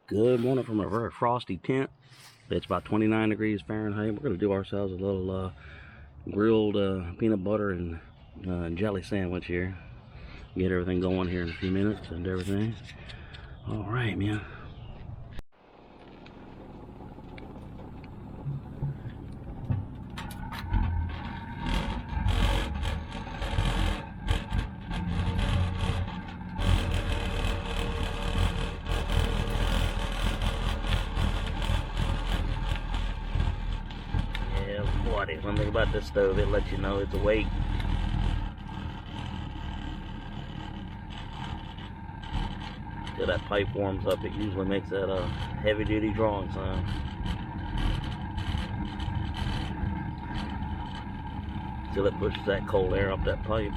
Good morning from a very frosty tent. It's about 29 degrees Fahrenheit. We're going to do ourselves a little grilled peanut butter and jelly sandwich here. Get everything going here in a few minutes and everything. All right, man. Yeah, one thing about this stove, it lets you know it's awake. Till that pipe warms up, it usually makes that heavy-duty drawing sound. Till it pushes that cold air up that pipe.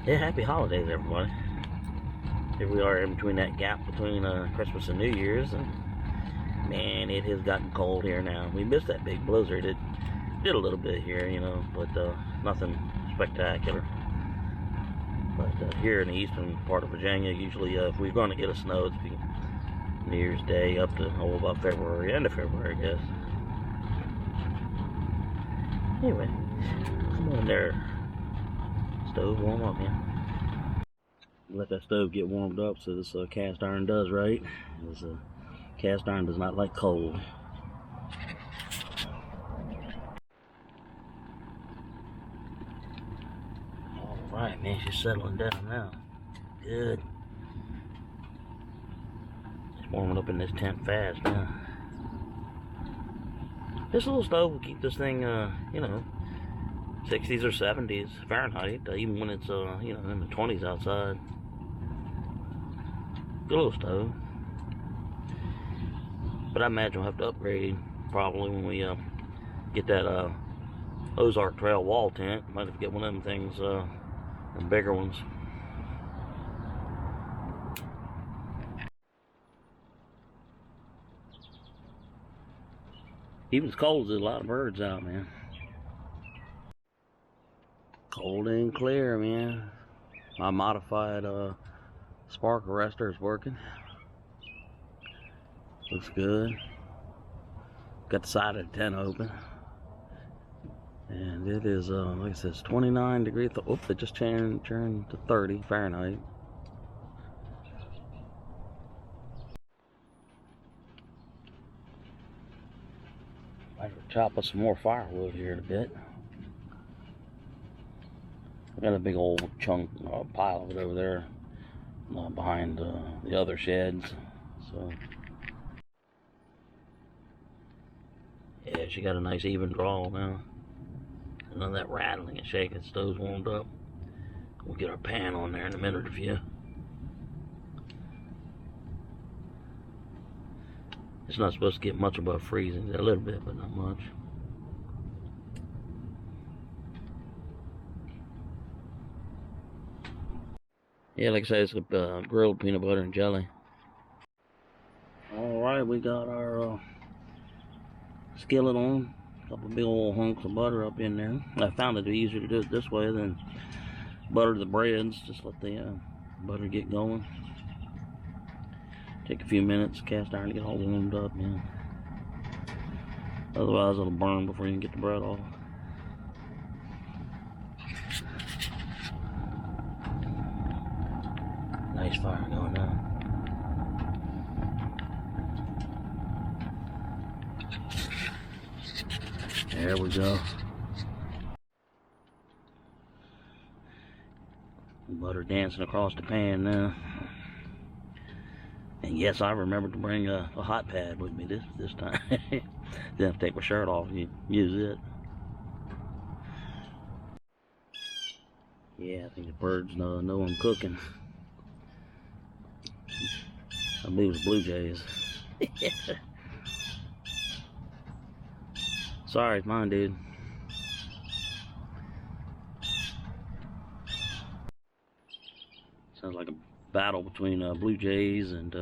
Yeah, happy holidays, everybody. Here we are in between that gap between Christmas and New Year's, and man, it has gotten cold here now. We missed that big blizzard. It did a little bit here, you know, but nothing spectacular. But here in the eastern part of Virginia, usually if we're going to get a snow, it's New Year's Day up to about February, end of February, I guess. Anyway, come on there. Stove warm up, man. Let that stove get warmed up so this cast iron does right. This cast iron does not like cold. Alright, man, she's settling down now. Good. It's warming up in this tent fast now. This little stove will keep this thing, you know, 60s or 70s Fahrenheit, even when it's, you know, in the 20s outside. Good little stove. But I imagine we'll have to upgrade probably when we get that Ozark Trail wall tent. Might have to get one of them things, the bigger ones. Even as cold as there's a lot of birds out, man. Cold and clear, man. My modified spark arrestor is working. Looks good. Got the side of the tent open. And it is, like I said, it's 29 degrees. Oh, it just turned to 30 Fahrenheit. I could chop up some more firewood here in a bit. I got a big old chunk, pile of it over there behind the other sheds. So, yeah, she got a nice even draw now. None of that rattling and shaking. Stove's warmed up. We'll get our pan on there in a minute or few. It's not supposed to get much above freezing. A little bit, but not much. Yeah, like I said, it's a grilled peanut butter and jelly. Alright, we got our skillet on. A couple big old hunks of butter up in there. I found it easier to do it this way than butter the breads. Just let the butter get going. Take a few minutes, cast iron to get all warmed up, man. Otherwise it'll burn before you can get the bread off. Nice fire going now. There we go. Butter dancing across the pan now. And yes, I remembered to bring a hot pad with me this time. Didn't have to take my shirt off. You use it. Yeah, I think the birds know I'm cooking. I believe it's blue jays. Sorry, it's mine, dude. Sounds like a battle between blue jays and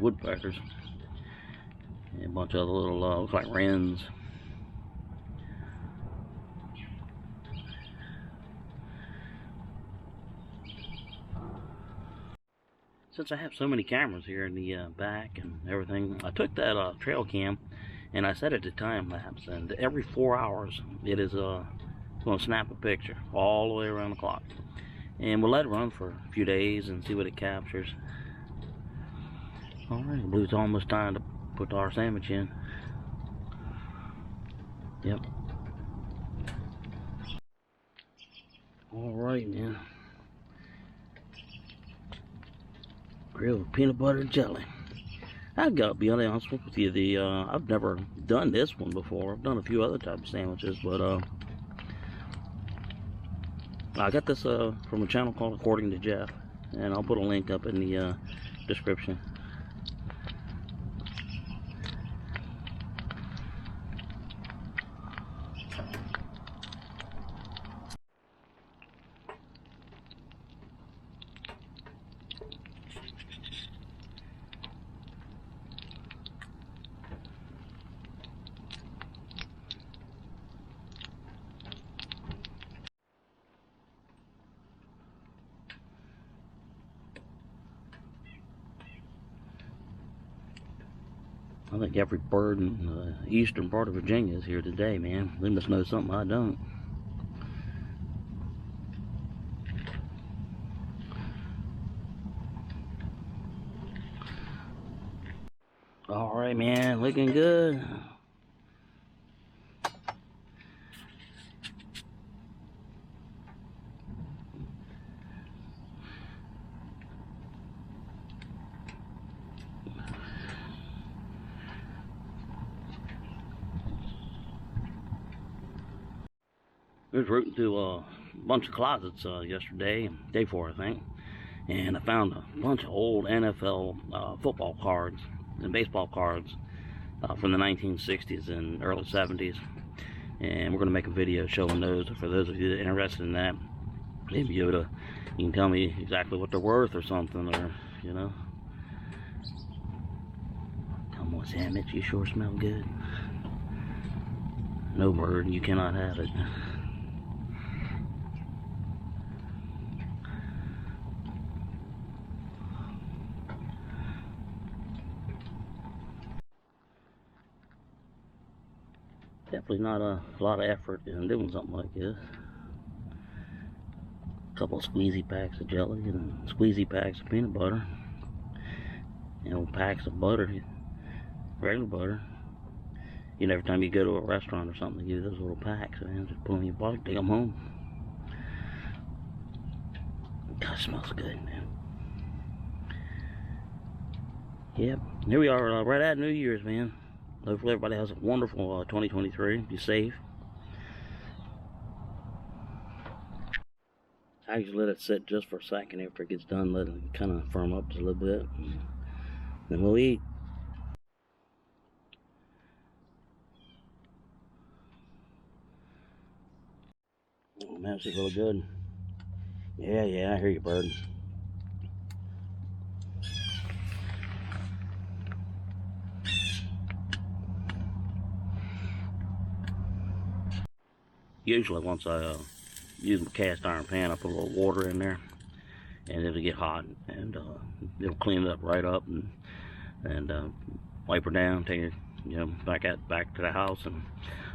woodpeckers. And a bunch of other little, look like wrens. Since I have so many cameras here in the back and everything, I took that trail cam and I set it to time lapse, and every 4 hours it is going to snap a picture all the way around the clock, and we'll let it run for a few days and see what it captures. Alright, I believe it's almost time to put our sandwich in. Yep. Alright, man. Grilled peanut butter and jelly. I've got to be honest with you, I've never done this one before. I've done a few other types of sandwiches, but I got this from a channel called According to Jeff, and I'll put a link up in the description. I think every bird in the eastern part of Virginia is here today, man. They must know something I don't. Alright, man, looking good. I was rooting through a bunch of closets yesterday, day before I think, and I found a bunch of old NFL football cards and baseball cards from the 1960s and early 70s, and we're going to make a video showing those. For those of you that are interested in that, maybe you can tell me exactly what they're worth or something, or you know. Come on, sandwich, you sure smell good. No bird, you cannot have it. Definitely not a lot of effort in doing something like this. A couple of squeezy packs of jelly and squeezy packs of peanut butter. You know, packs of butter, regular butter. You know, every time you go to a restaurant or something, they give you those little packs, and just put them in your pocket, take them home. God, it smells good, man. Yep, here we are, right at New Year's, man. Hopefully everybody has a wonderful 2023. Be safe. I usually let it sit just for a second after it gets done, let it kind of firm up just a little bit. Then we'll eat. Oh man, this is really good. Yeah, I hear you, bird. Usually once I use my cast iron pan, I put a little water in there and it'll get hot, and it'll clean it up right up, and wipe her down, take it, you know, back to the house and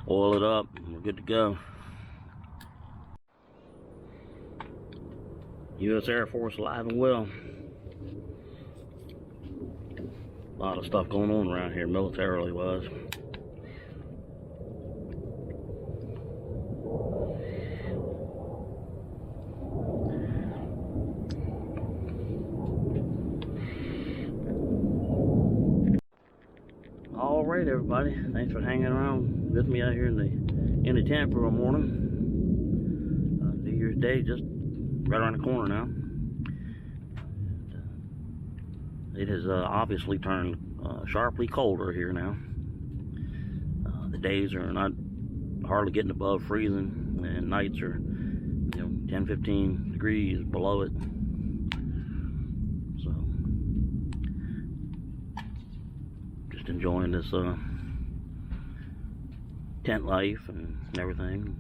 oil it up, and we're good to go. U.S. Air Force alive and well. A lot of stuff going on around here militarily wise. Alright everybody, thanks for hanging around with me out here in the tent for a morning. New Year's Day just right around the corner now. It has obviously turned sharply colder here now. The days are not hardly getting above freezing, and nights are, you know, 10-15 degrees below it. So just enjoying this tent life and everything.